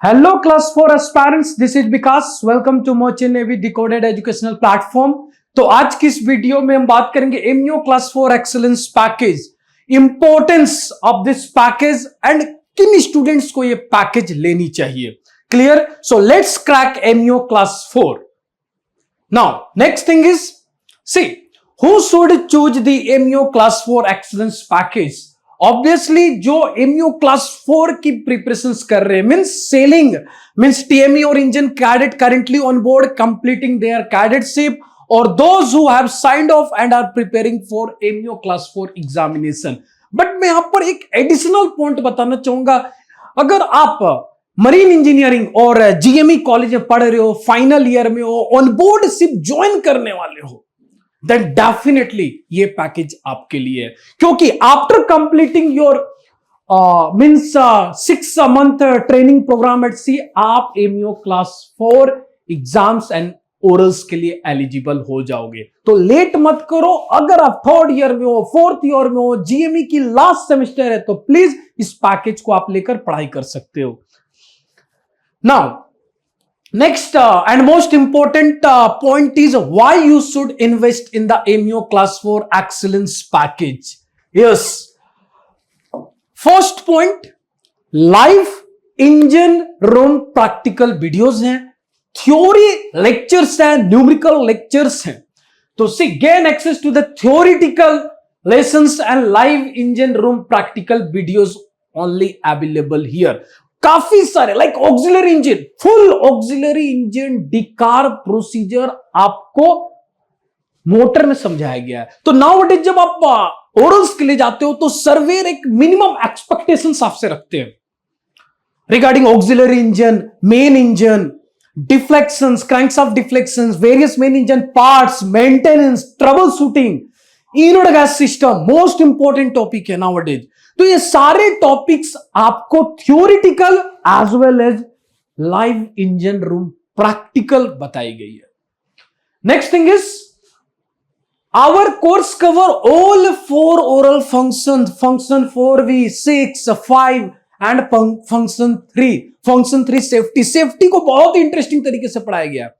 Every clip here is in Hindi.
Hello class 4 aspirants, this is Vikas. Welcome to Merchant Navy decoded educational platform. तो आज की इस वीडियो में हम बात करेंगे MEO class 4 excellence package, importance of this package and किन स्टूडेंट्स को ये पैकेज लेनी चाहिए. Clear? So let's crack MEO class 4. Now next thing is, see who should choose the MEO class 4 excellence package. Obviously जो एमईओ क्लास 4 की प्रिपरेशन कर रहे हैं, मींस सेलिंग, मींस टीएमई और engine cadet currently on board completing their cadetship, और those who have signed off and are preparing for MEO class 4 examination. But मैं यहां पर एक एडिशनल पॉइंट बताना चाहूंगा. अगर आप मरीन इंजीनियरिंग और जीएमई कॉलेज में पढ़ रहे हो, फाइनल ईयर में हो, ऑन बोर्ड शिप ज्वाइन करने वाले हो, then definitely ये पैकेज आपके लिए है. क्योंकि after completing your means 6 month training programme at sea, आप MEO class 4 exams and orals के लिए एलिजिबल हो जाओगे. तो लेट मत करो. अगर आप 3rd ईयर में हो, 4th ईयर में हो, जीएमई की लास्ट सेमेस्टर है, तो प्लीज इस पैकेज को आप लेकर पढ़ाई कर सकते हो. Now next and most important point is why you should invest in the MEO class 4 excellence package. Yes, first point, live engine room practical videos हैं, theory lectures हैं, numerical lectures हैं. तो see, gain access to the theoretical lessons and live engine room practical videos only available here. काफी सारे like auxiliary engine, full auxiliary engine decarb procedure आपको मोटर में समझाया गया है. तो नाउ इट इज, जब आप ओरल्स के लिए जाते हो तो सर्वेयर एक मिनिमम एक्सपेक्टेशंस आपसे रखते हैं regarding auxiliary engine, main engine, deflections, crankshaft deflections, various main engine parts, maintenance, troubleshooting, invert gas system, most important topic है नाउअडेज. तो ये सारे टॉपिक्स आपको theoretical as well as live engine room practical बताई गई है. Next thing is, our course cover all 4 oral function 4V, 6, 5 and function 3 safety को बहुत ही इंटरेस्टिंग तरीके से पढ़ाया गया.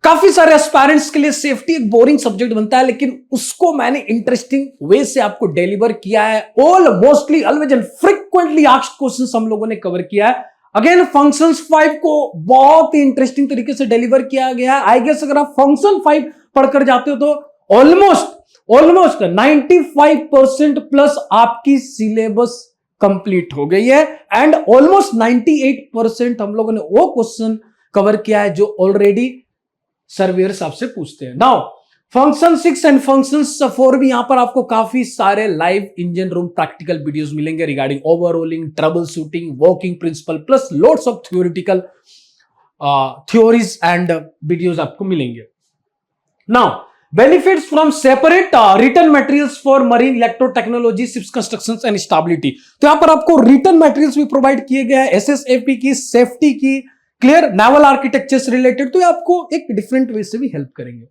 काफी सारे एस्पायरेंट्स के लिए सेफ्टी एक बोरिंग सब्जेक्ट बनता है, लेकिन उसको मैंने इंटरेस्टिंग वे से आपको डिलीवर किया है. All mostly always and frequently asked questions हम लोगों ने कवर किया है. अगेन फंक्शंस 5 को बहुत ही इंटरेस्टिंग तरीके से डिलीवर किया गया है. आई गेस अगर आप फंक्शन 5 पढ़कर जाते हो तो ऑलमोस्ट 95% प्लस आपकी सिलेबस कंप्लीट हो गई है, एंड ऑलमोस्ट 98% हम लोगों ने वो क्वेश्चन कवर किया है जो ऑलरेडी सर्वेयर्स आपसे पूछते हैं. नाउ फंक्शन 6 एंड फंक्शन 4 भी यहां पर आपको काफी सारे live engine room practical videos मिलेंगे regarding overhauling, troubleshooting, working principle, plus loads of theoretical theories and videos आपको मिलेंगे. Now benefits from separate written materials for marine electro technology, ships constructions and stability. तो यहां पर आपको रिटन मटेरियल्स भी प्रोवाइड किए गए हैं, एसएसएपी की, सेफ्टी की, क्लियर, नेवल आर्किटेक्चर से रिलेटेड. तो ये आपको एक डिफरेंट वे से भी हेल्प करेंगे.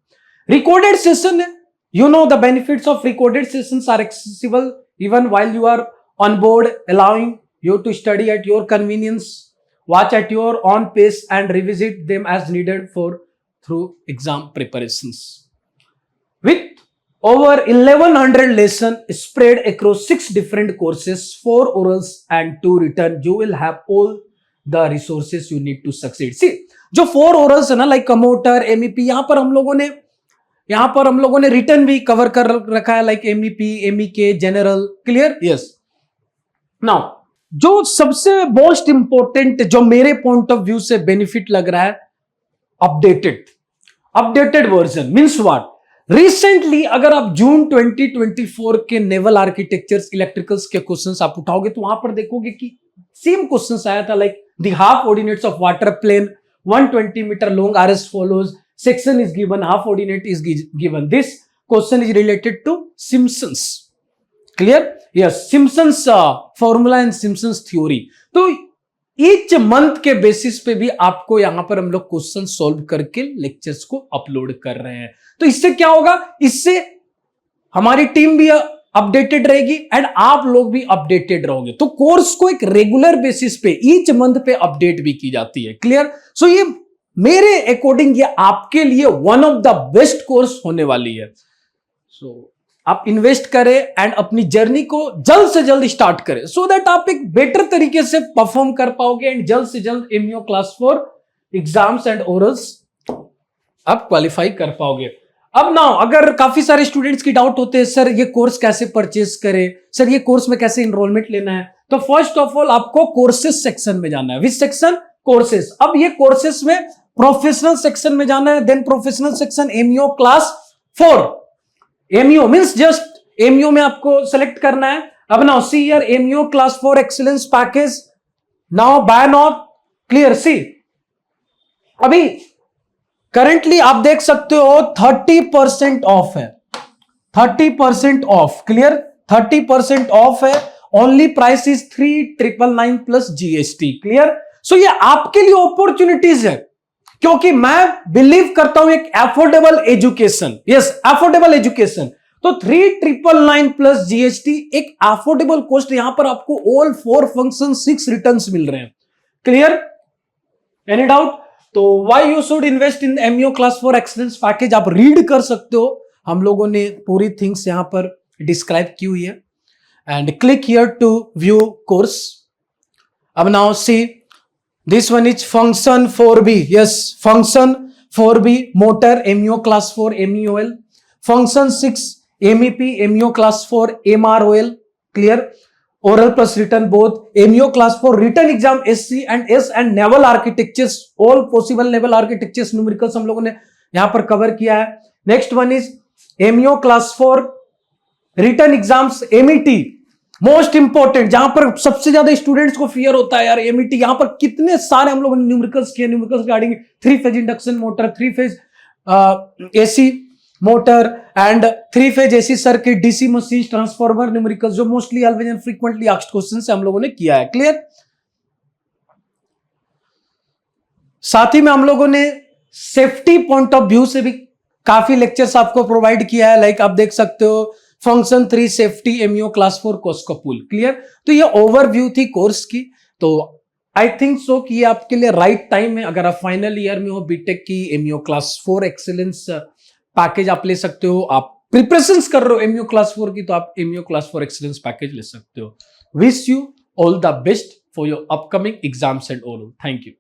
रिकॉर्डेड सेशन है, you know the benefits of recorded sessions are accessible even while you are on board, allowing you to study at your convenience, watch at your own pace and revisit them as needed for through exam preparations. With over 1100 lessons spread across 6 different courses, 4 orals and 2 written, you will have all the resources you need to succeed. See, जो 4 orals है ना, लाइक मोटर, MEP, यहां पर हम लोगों ने रिटर्न भी कवर कर रखा है, like MEP, MEK, general. Clear? Yes. Now जो सबसे मोस्ट इंपॉर्टेंट, जो मेरे पॉइंट ऑफ व्यू से बेनिफिट लग रहा है, updated version. Means what? Recently अगर आप जून 2024 के नेवल आर्किटेक्चर्स, इलेक्ट्रिकल्स के क्वेश्चंस आप उठाओगे तो वहां पर देखोगे कि सेम क्वेश्चंस आया था, like the half ordinates of water plane 120 metre long are as follows, section is given, half ordinate is given. This question is related to Simpson's. Clear? Yes, Simpson's formula and Simpson's theory. तो ईच मंथ के बेसिस पे भी आपको यहां पर हम लोग क्वेश्चन सॉल्व करके लेक्चर्स को अपलोड कर रहे हैं. तो इससे क्या होगा? इससे हमारी टीम भी अपडेटेड रहेगी एंड आप लोग भी अपडेटेड रहोगे। तो कोर्स को एक रेगुलर बेसिस पे ईच मंथ पे अपडेट भी की जाती है। क्लियर? सो ये मेरे अकॉर्डिंग ये आपके लिए one of the best course होने वाली है। सो आप इन्वेस्ट करें एंड अपनी जर्नी को जल्द से जल्द स्टार्ट करें सो दैट आप एक बेटर तरीके से परफॉर्म कर पाओगे एंड जल्द से जल्द MEO class 4 exams and orals आप क्वालिफाई कर पाओगे। अब नाउ अगर काफी सारे स्टूडेंट्स की डाउट होते हैं सर ये कोर्स कैसे परचेज करें, सर ये कोर्स में कैसे एनरोलमेंट लेना है, तो फर्स्ट ऑफ ऑल आपको कोर्सेज सेक्शन में जाना है। Which section? कोर्सेज। अब ये कोर्सेज में प्रोफेशनल सेक्शन में जाना है, देन professional section MEO class 4। MEO means just MEO में आपको सेलेक्ट करना है। अब now see here MEO class 4 excellence package now buy now. Clear? See अभी करंटली आप देख सकते हो 30% ऑफ है, 30% ऑफ। क्लियर? 30% ऑफ है। Only price is 3,999 plus GST. Clear? So ये आपके लिए अपॉर्चुनिटीज है क्योंकि मैं बिलीव करता हूं एक affordable education. Yes, affordable education. तो 3,999 प्लस जीएसटी एक अफोर्डेबल कॉस्ट। यहां पर आपको ऑल 4 फंक्शन 6 रिटर्न्स मिल रहे हैं। क्लियर? Any doubt? तो why you should invest in MEO class 4 excellence package आप रीड कर सकते हो। हम लोगों ने पूरी थिंग्स यहां पर डिस्क्राइब की हुई है and click here to view course. अब now see this one is function 4b. Yes, function 4b motor MEO class 4 MEOL, function 6 MEP MEO class 4 MROL. Clear? Oral plus written both. MEO class 4 written exam SC and S and naval architectures, all possible naval architectures numericals हम लोगों ने यहां पर कवर किया है। Next one is MEO class 4 written exams MET, most important, जहां पर सबसे ज्यादा स्टूडेंट्स को फियर होता है यार एमईटी। यहां पर कितने सारे हम लोगों ने न्यूमेरिकल्स किए। Numericals regarding 3 phase induction motor, 3 phase AC motor and 3 phase AC circuit, DC machine, transformer numericals, जो mostly always and frequently asked question से हम लोगों ने किया है। क्लियर? साथ ही में हम लोगों ने सेफ्टी पॉइंट ऑफ व्यू से भी काफी लेक्चर्स आपको प्रोवाइड किया है। लाइक आप देख सकते हो फंक्शन 3 सेफ्टी एमईओ क्लास 4 कोस्कोपुल। क्लियर? तो ये ओवरव्यू थी कोर्स की। तो आई थिंक सो कि ये आपके लिए राइट टाइम है। अगर आप फाइनल ईयर में हो बीटेक की, एमईओ क्लास 4 एक्सीलेंस पैकेज आप ले सकते हो। आप प्रिपरेशंस कर रहे हो एमईओ क्लास 4 की, तो आप एमईओ क्लास 4 एक्सीलेंस पैकेज ले सकते हो। Wish you all the best for your upcoming exams and all. Thank you.